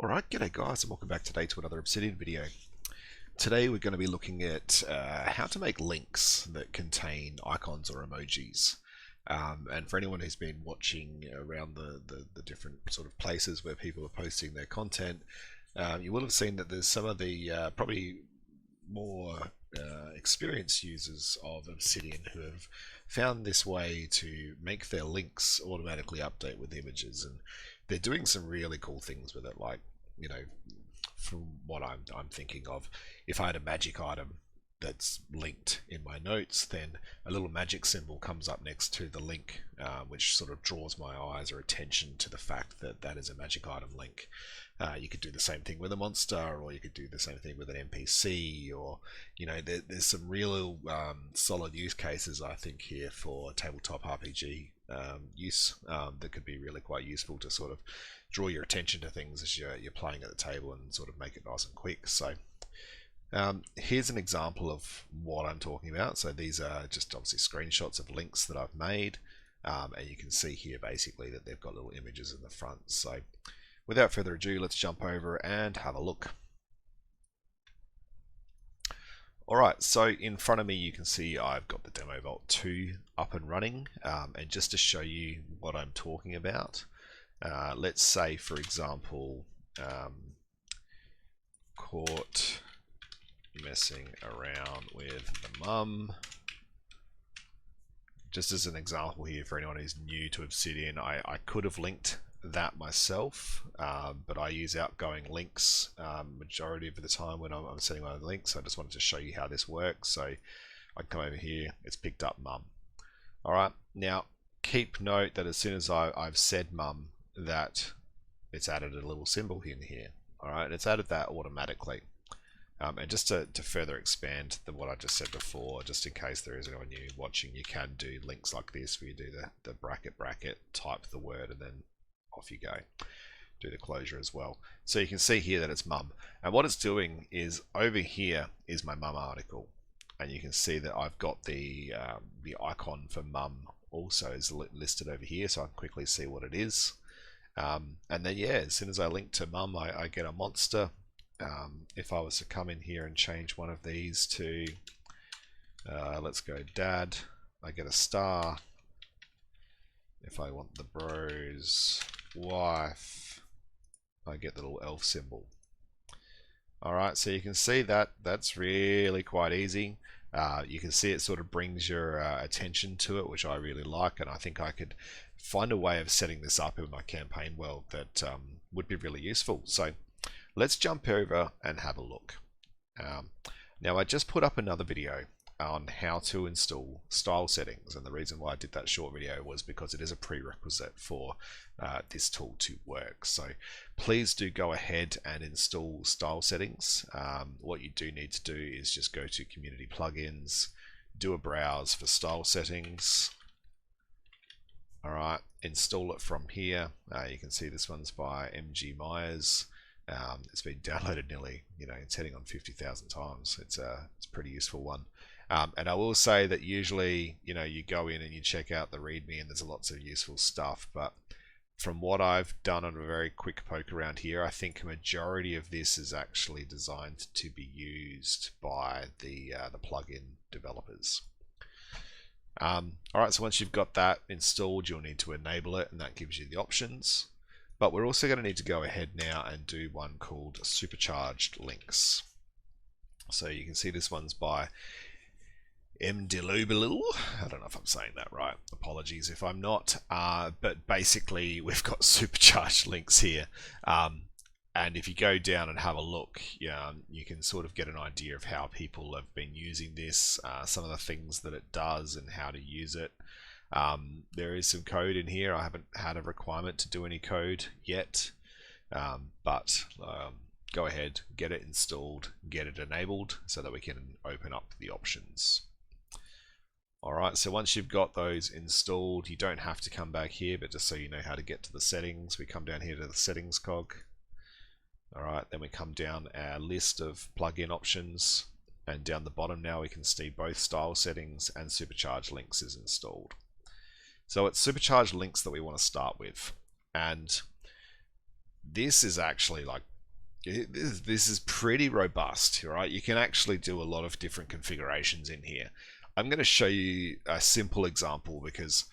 Alright, g'day guys and welcome back today to another Obsidian video. Today we're going to be looking at how to make links that contain icons or emojis. And for anyone who's been watching around the different sort of places where people are posting their content, you will have seen that there's some of the probably more experienced users of Obsidian who have found this way to make their links automatically update with images, and they're doing some really cool things with it. Like, you know, from what I'm thinking of, if I had a magic item that's linked in my notes, then a little magic symbol comes up next to the link, which sort of draws my eyes or attention to the fact that that is a magic item link. You could do the same thing with a monster, or you could do the same thing with an NPC, or, you know, there's some real solid use cases, I think, here for tabletop RPG use that could be really quite useful to sort of draw your attention to things as you're playing at the table and sort of make it nice and quick. So here's an example of what I'm talking about. So these are just obviously screenshots of links that I've made, and you can see here basically that they've got little images in the front. So without further ado, let's jump over and have a look. Alright, so in front of me you can see I've got the Demo Vault 2 up and running, and just to show you what I'm talking about, let's say, for example, caught messing around with the mum. Just as an example here for anyone who's new to Obsidian, I could have linked that myself, but I use outgoing links majority of the time when I'm setting my own links. I just wanted to show you how this works. So I come over here, it's picked up mum. Alright, now keep note that as soon as I've said mum, that it's added a little symbol in here. Alright, it's added that automatically. And just to further expand what I just said before, just in case there is anyone new watching, you can do links like this where you do the bracket, type the word, and then off you go. Do the closure as well. So you can see here that it's mum. And what it's doing is, over here is my mum article. And you can see that I've got the icon for mum also is listed over here, so I can quickly see what it is. And then, yeah, as soon as I link to mum, I get a monster. If I was to come in here and change one of these to, let's go dad, I get a star. If I want the bros wife, I get the little elf symbol. Alright, so you can see that that's really quite easy. You can see it sort of brings your attention to it, which I really like, and I think I could find a way of setting this up in my campaign world that would be really useful. So let's jump over and have a look. Now I just put up another video on how to install style settings, and the reason why I did that short video was because it is a prerequisite for this tool to work. So please do go ahead and install style settings. What you do need to do is just go to community plugins, do a browse for style settings. Alright, install it from here. You can see this one's by MG Myers. It's been downloaded nearly, it's heading on 50,000 times. It's a pretty useful one. And I will say that usually, you go in and you check out the README and there's lots of useful stuff. But from what I've done on a very quick poke around here, I think a majority of this is actually designed to be used by the plugin developers. Alright, so once you've got that installed, you'll need to enable it, and that gives you the options. But we're also going to need to go ahead now and do one called Supercharged links. So you can see this one's by Mdelubilil. I don't know if I'm saying that right. Apologies if I'm not. But basically, we've got supercharged links here. And if you go down and have a look, you can sort of get an idea of how people have been using this, some of the things that it does and how to use it. There is some code in here. I haven't had a requirement to do any code yet, but go ahead, get it installed, get it enabled so that we can open up the options. Alright, so once you've got those installed, you don't have to come back here, but just so you know how to get to the settings, we come down here to the settings cog. Alright, then we come down our list of plugin options, and down the bottom now we can see both style settings and supercharged links is installed. So it's supercharged links that we want to start with, and this is actually like This is pretty robust, right? You can actually do a lot of different configurations in here. I'm going to show you a simple example because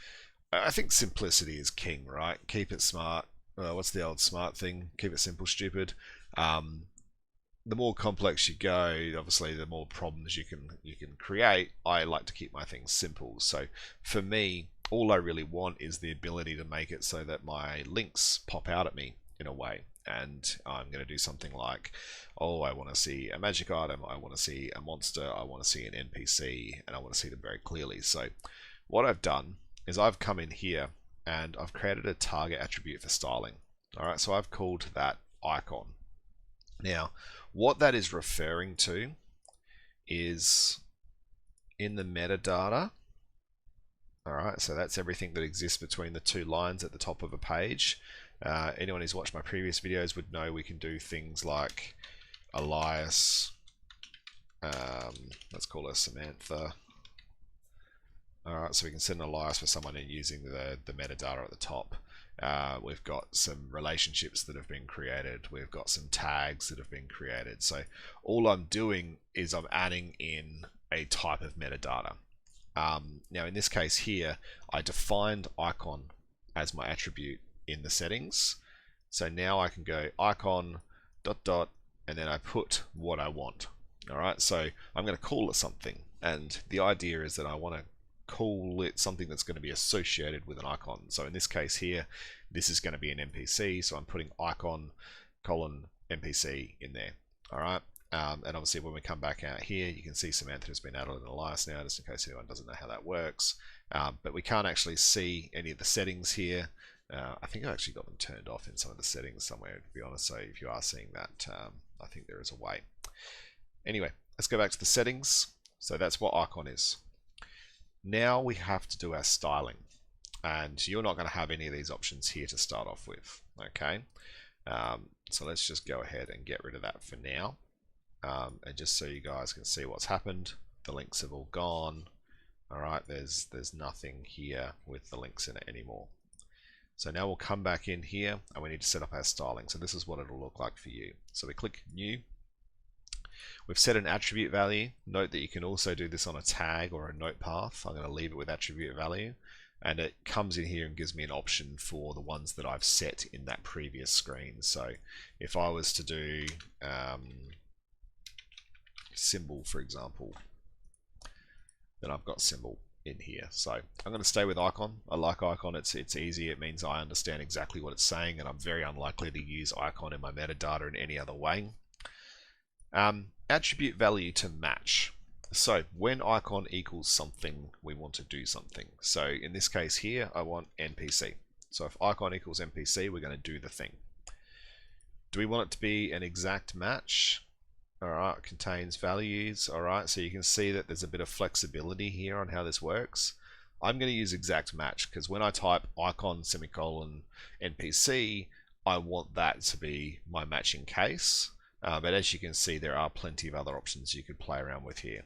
I think simplicity is king, right? Keep it smart. What's the old smart thing? Keep it simple, stupid. The more complex you go, obviously, the more problems you can create. I like to keep my things simple. So for me, all I really want is the ability to make it so that my links pop out at me in a way. And I'm going to do something like, oh, I want to see a magic item, I want to see a monster, I want to see an NPC, and I want to see them very clearly. So what I've done is I've come in here and I've created a target attribute for styling. All right, so I've called that icon. Now, what that is referring to is in the metadata. All right, so that's everything that exists between the two lines at the top of a page. Anyone who's watched my previous videos would know we can do things like Elias, let's call her Samantha. Alright, so we can send an Elias for someone in using the metadata at the top. We've got some relationships that have been created. We've got some tags that have been created. So all I'm doing is I'm adding in a type of metadata. Now in this case here, I defined icon as my attribute in the settings. So now I can go icon ... and then I put what I want. Alright, so I'm going to call it something. And the idea is that I want to call it something that's going to be associated with an icon. So in this case here, this is going to be an NPC. So I'm putting icon : NPC in there. Alright. And obviously when we come back out here, you can see Samantha has been added in Elias now, just in case anyone doesn't know how that works. But we can't actually see any of the settings here. I think I've actually got them turned off in some of the settings somewhere, to be honest. So if you are seeing that, I think there is a way. Anyway, let's go back to the settings. So that's what icon is. Now we have to do our styling. And you're not going to have any of these options here to start off with. Okay. So let's just go ahead and get rid of that for now. And just so you guys can see what's happened, the links have all gone. All right, there's nothing here with the links in it anymore. So now we'll come back in here and we need to set up our styling. So this is what it'll look like for you. So we click new. We've set an attribute value. Note that you can also do this on a tag or a note path. I'm going to leave it with attribute value. And it comes in here and gives me an option for the ones that I've set in that previous screen. So if I was to do symbol, for example, then I've got symbol in here. So I'm going to stay with icon. I like icon. It's easy. It means I understand exactly what it's saying, and I'm very unlikely to use icon in my metadata in any other way. Attribute value to match. So when icon equals something, we want to do something. So in this case here, I want NPC. So if icon equals NPC, we're going to do the thing. Do we want it to be an exact match? Alright, contains values. Alright, so you can see that there's a bit of flexibility here on how this works. I'm going to use exact match because when I type icon semicolon NPC, I want that to be my matching case. But as you can see, there are plenty of other options you could play around with here.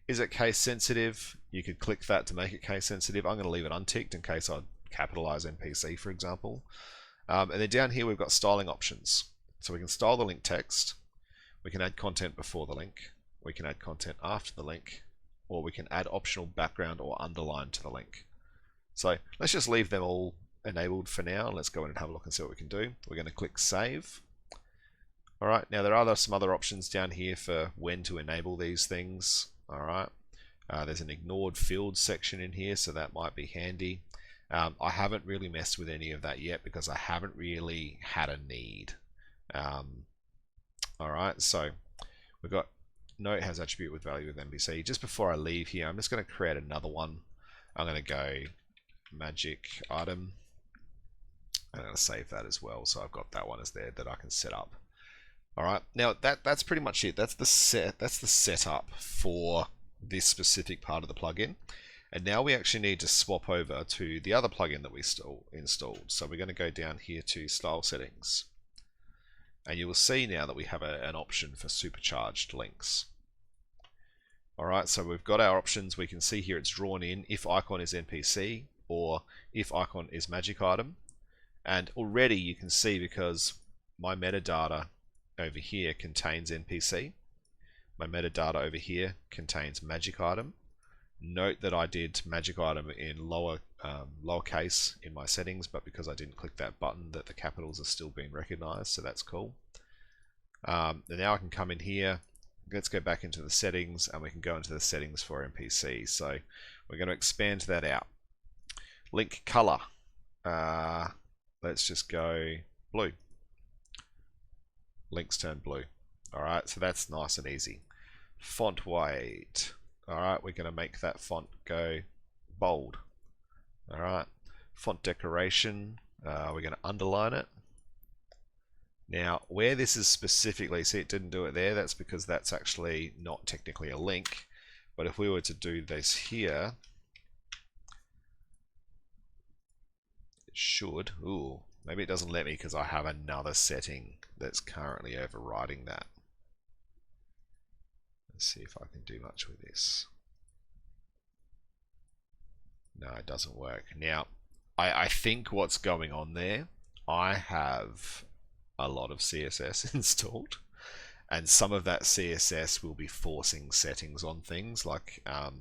Is it case sensitive? You could click that to make it case sensitive. I'm going to leave it unticked in case I capitalize NPC, for example. And then down here, we've got styling options. So we can style the link text. We can add content before the link. We can add content after the link. Or we can add optional background or underline to the link. So let's just leave them all enabled for now. Let's go in and have a look and see what we can do. We're going to click save. Alright, now there are some other options down here for when to enable these things. Alright, there's an ignored fields section in here, so that might be handy. I haven't really messed with any of that yet because I haven't really had a need. Alright, so we've got note has attribute with value with NPC. Just before I leave here, I'm just going to create another one. I'm going to go magic item. I'm going to save that as well, so I've got that one as there that I can set up. Alright, now that's pretty much it. That's the setup for this specific part of the plugin. And now we actually need to swap over to the other plugin that we installed. So we're going to go down here to style settings. And you will see now that we have an option for supercharged links. Alright, so we've got our options. We can see here it's drawn in if icon is NPC or if icon is magic item. And already you can see because my metadata over here contains NPC. My metadata over here contains magic item. Note that I did magic item in lowercase in my settings, but because I didn't click that button, that the capitals are still being recognized, so that's cool. And now I can come in here. Let's go back into the settings, and we can go into the settings for NPC. So we're going to expand that out. Link color. Let's just go blue. Links turn blue. Alright, so that's nice and easy. Font weight. Alright, we're going to make that font go bold. Alright, font decoration. We're going to underline it. Now, where this is specifically, see it didn't do it there, that's because that's actually not technically a link. But if we were to do this here, it should. Ooh, maybe it doesn't let me because I have another setting that's currently overriding that. Let's see if I can do much with this. No, it doesn't work. Now, I think what's going on there, I have a lot of CSS installed, and some of that CSS will be forcing settings on things. Like, I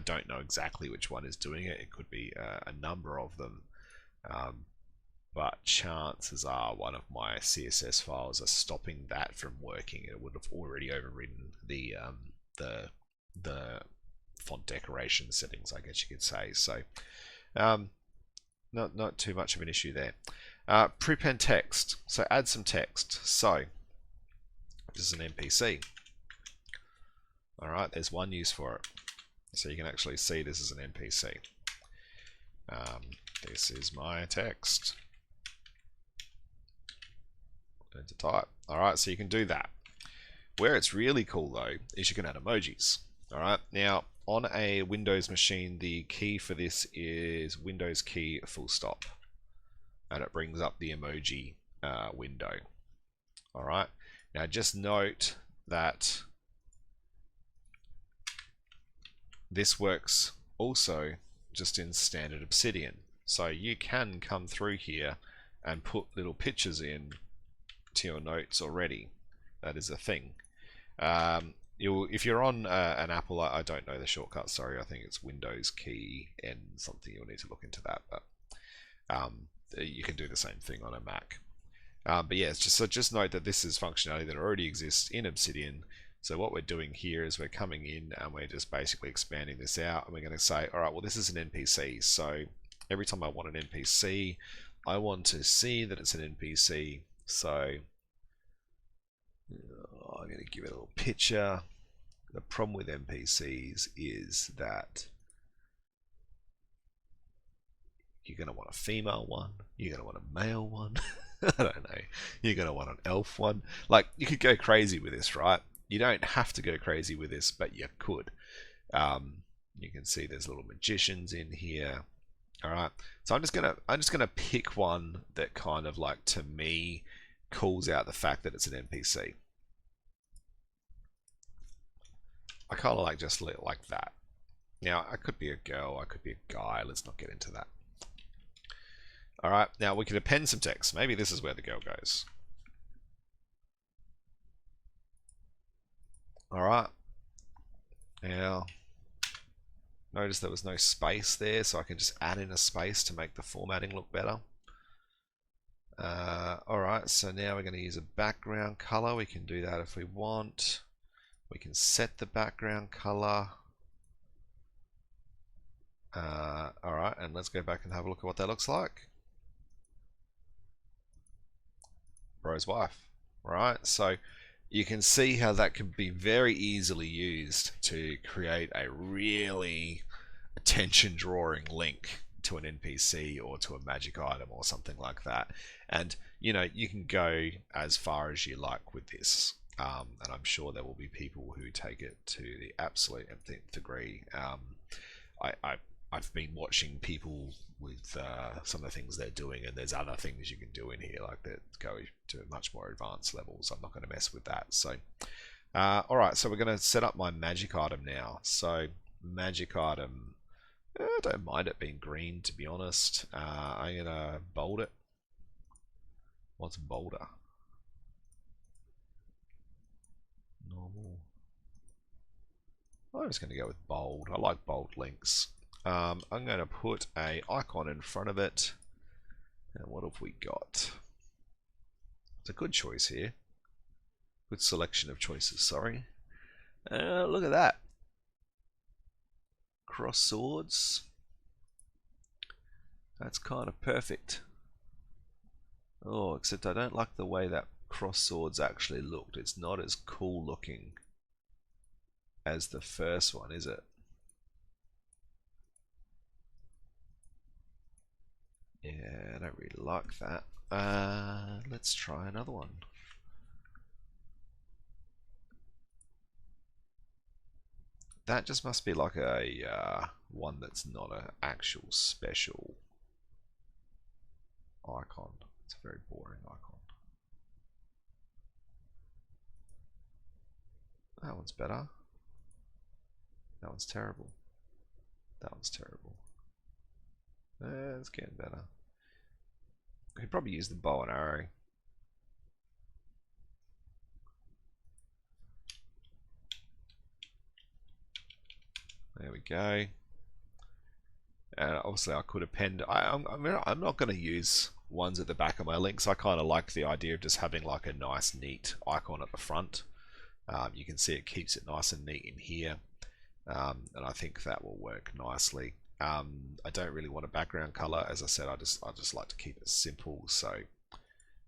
don't know exactly which one is doing it. It could be a number of them. But chances are one of my CSS files are stopping that from working. It would have already overridden the font decoration settings, I guess you could say. So not too much of an issue there. Prepend text. So add some text. So this is an NPC. All right, there's one use for it. So you can actually see this is an NPC. This is my text. To type. Alright, so you can do that. Where it's really cool though is you can add emojis. Alright, now on a Windows machine, the key for this is Windows key full stop, and it brings up the emoji window. Alright, now just note that this works also just in standard Obsidian. So you can come through here and put little pictures in to your notes already. That is a thing. If you're on an Apple, I don't know the shortcut, sorry, I think it's Windows key and something, you'll need to look into that, but you can do the same thing on a Mac. But yeah, just note that this is functionality that already exists in Obsidian. So what we're doing here is we're coming in and we're just basically expanding this out, and we're going to say, all right, well, this is an NPC. So every time I want an NPC, I want to see that it's an NPC. So I'm going to give it a little picture. The problem with NPCs is that you're going to want a female one, you're going to want a male one, I don't know, you're going to want an elf one. Like, you could go crazy with this, right? You don't have to go crazy with this, but you could. You can see there's little magicians in here. All right, so I'm just gonna pick one that kind of, like, to me, calls out the fact that it's an NPC. I kind of like just like that. Now, I could be a girl, I could be a guy. Let's not get into that. All right, now we can append some text. Maybe this is where the girl goes. All right. Now, notice there was no space there, so I can just add in a space to make the formatting look better. Alright, so now we're going to use a background color. We can do that if we want. We can set the background color. Alright, and let's go back and have a look at what that looks like. Bro's wife. Right, so you can see how that can be very easily used to create a really attention-drawing link to an NPC or to a magic item or something like that. And, you know, you can go as far as you like with this. And I'm sure there will be people who take it to the absolute nth degree. I've been watching people with some of the things they're doing, and there's other things you can do in here like that go to much more advanced levels. I'm not going to mess with that. So alright, so we're going to set up my magic item now. So magic item, I don't mind it being green, to be honest. I'm going to bold it. What's bolder? I'm just going to go with bold. I like bold links. I'm going to put a icon in front of it. And what have we got? It's a good choice here. Good selection of choices, sorry. Look at that. Cross swords. That's kind of perfect. Oh, except I don't like the way that cross swords actually looked. It's not as cool looking as the first one, is it? Yeah, I don't really like that. Let's try another one. That just must be like a one that's not an actual special icon. It's a very boring icon. That one's better. That one's terrible. That one's terrible. It's getting better. We could probably use the bow and arrow. There we go. And obviously I could append. I'm not going to use ones at the back of my links. I kind of like the idea of just having like a nice neat icon at the front. You can see it keeps it nice and neat in here. And I think that will work nicely. I don't really want a background color. As I said, I just like to keep it simple. So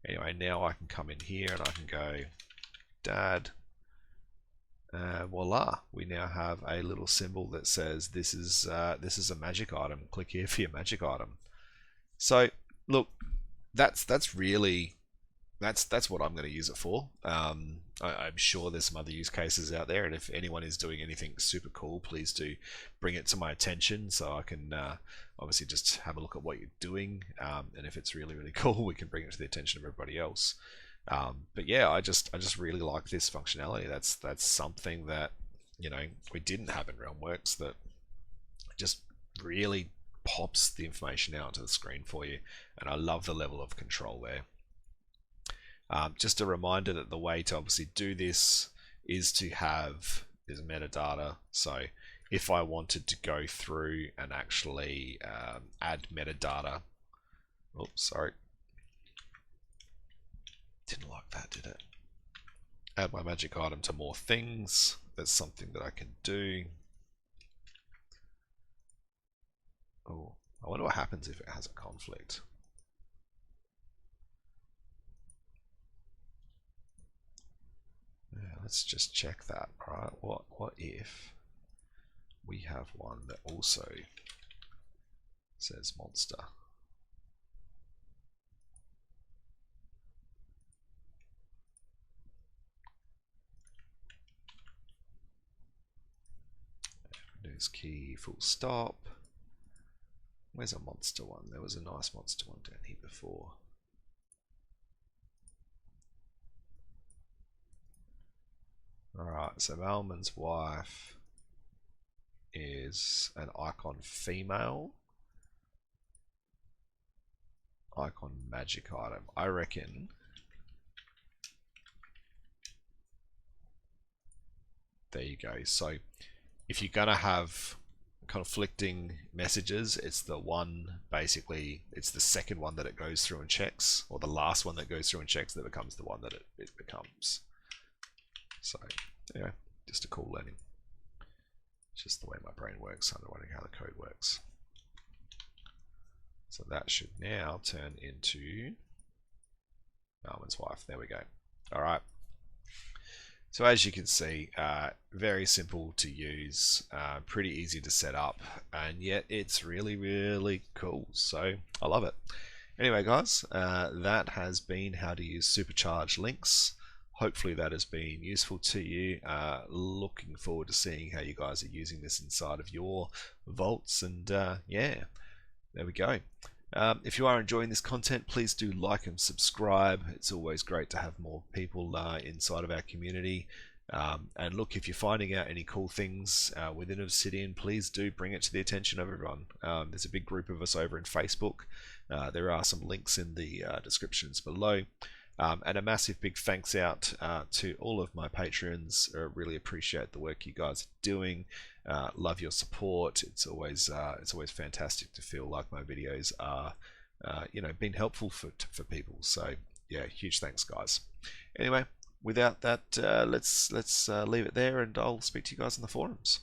anyway, now I can come in here and I can go dad. Voila, we now have a little symbol that says this is a magic item. Click here for your magic item. So look, that's really that's what I'm going to use it for. I'm sure there's some other use cases out there, and if anyone is doing anything super cool, please do bring it to my attention so I can obviously just have a look at what you're doing, and if it's really cool, we can bring it to the attention of everybody else. But yeah, I just really like this functionality. That's something that, you know, we didn't have in Realmworks, that just really pops the information out onto the screen for you, and I love the level of control there. Just a reminder that the way to obviously do this is to have this metadata. So if I wanted to go through and actually add metadata, oops, sorry, didn't like that, did it? Add my magic item to more things. That's something that I can do. Oh, I wonder what happens if it has a conflict. Yeah, let's just check that. All right, what if we have one that also says monster? Windows key, full stop. Where's a monster one? There was a nice monster one down here before. Alright, so Malman's wife is an icon female. Icon magic item. I reckon there you go. So if you're gonna have conflicting messages, it's the one, basically it's the second one that it goes through and checks, or the last one that goes through and checks that becomes the one that it becomes. So yeah, just a cool learning. It's just the way my brain works, understanding how the code works. So that should now turn into Malman's wife. There we go. All right. So as you can see, very simple to use, pretty easy to set up, and yet it's really cool. So I love it. Anyway, guys, that has been how to use supercharged links. Hopefully that has been useful to you. Looking forward to seeing how you guys are using this inside of your vaults, and yeah, there we go. If you are enjoying this content, please do like and subscribe. It's always great to have more people inside of our community. And look, if you're finding out any cool things within Obsidian, please do bring it to the attention of everyone. There's a big group of us over in Facebook. There are some links in the descriptions below. And a massive big thanks out to all of my patrons. Really appreciate the work you guys are doing. Love your support. It's always fantastic to feel like my videos are been helpful for people. So yeah, huge thanks, guys. Anyway, without that, let's leave it there, and I'll speak to you guys in the forums.